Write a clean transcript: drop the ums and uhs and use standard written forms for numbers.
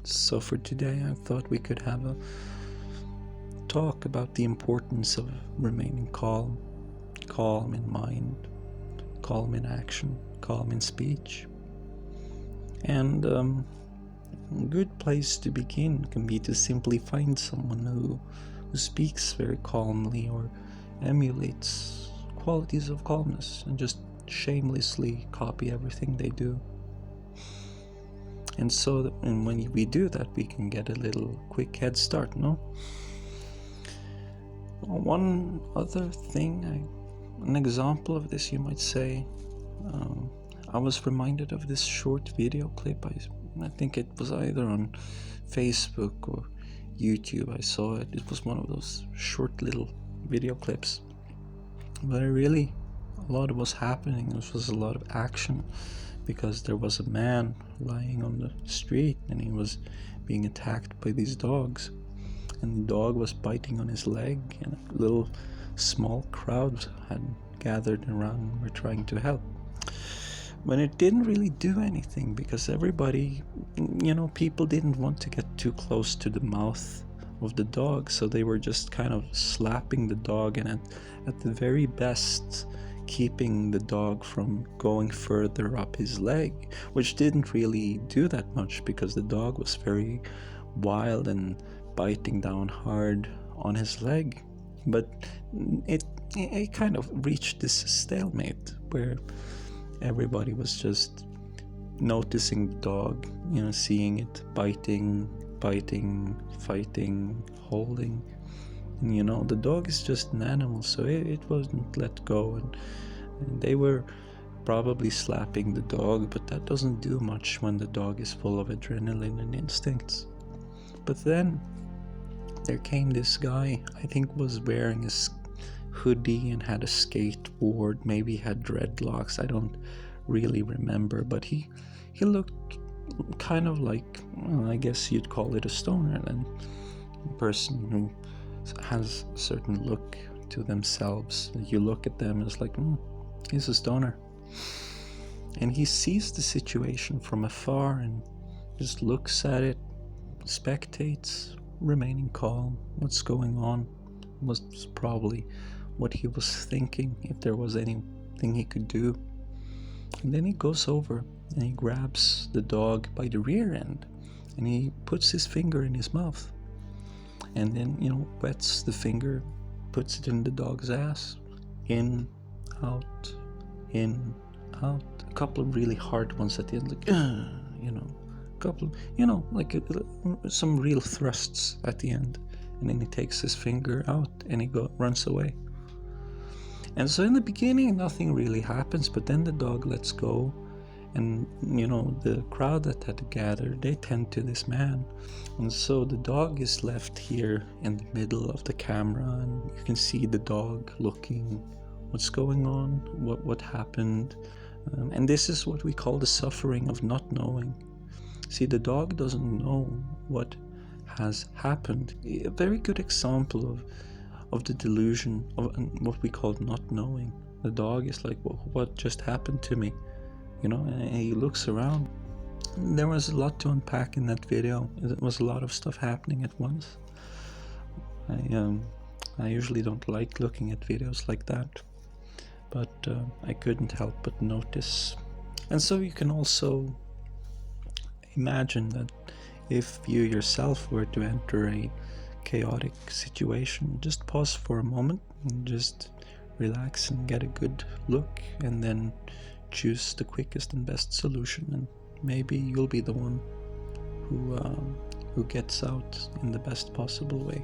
So for today, I thought we could have a talk about the importance of remaining calm, calm in mind, calm in action, calm in speech. And a good place to begin can be to simply find someone who speaks very calmly or emulates qualities of calmness and just shamelessly copy everything they do. And so and when we do that, we can get a little quick head start, no? One other thing, an example of this, you might say, I was reminded of this short video clip. I think it was either on Facebook or YouTube. I saw it. It was one of those short little video clips. But a lot was happening. There was a lot of action because there was a man lying on the street and he was being attacked by these dogs. And the dog was biting on his leg, and a little small crowd had gathered around and were trying to help. But it didn't really do anything because everybody, people didn't want to get too close to the mouth of the dog, so they were just kind of slapping the dog and at the very best keeping the dog from going further up his leg, which didn't really do that much because the dog was very wild and biting down hard on his leg. But it kind of reached this stalemate where everybody was just noticing the dog, seeing it biting, fighting, holding. And the dog is just an animal, so it wasn't let go, and they were probably slapping the dog, but that doesn't do much when the dog is full of adrenaline and instincts. But then there came this guy, I think was wearing a hoodie and had a skateboard, maybe had dreadlocks, I don't really remember, but he looked kind of like, I guess you'd call it a stoner, and a person who has a certain look to themselves. You look at them and it's like, he's a stoner. And he sees the situation from afar and just looks at it, spectates, remaining calm. What's going on was probably what he was thinking, if there was anything he could do. And then he goes over and he grabs the dog by the rear end and he puts his finger in his mouth and then wets the finger, puts it in the dog's ass, in, out, a couple of really hard ones at the end, like a couple of, like some real thrusts at the end, and then he takes his finger out and he runs away. And so in the beginning nothing really happens, but then the dog lets go, and the crowd that had gathered, they tend to this man, and so the dog is left here in the middle of the camera, and you can see the dog looking, what's going on, what happened, and this is what we call the suffering of not knowing. See, the dog doesn't know what has happened. A very good example of the delusion of what we call not knowing. The dog is like, well, what just happened to me? And he looks around. There was a lot to unpack in that video. There was a lot of stuff happening at once. I usually don't like looking at videos like that, but I couldn't help but notice. And so you can also imagine that if you yourself were to enter a chaotic situation, just pause for a moment and just relax and get a good look, and then choose the quickest and best solution, and maybe you'll be the one who gets out in the best possible way.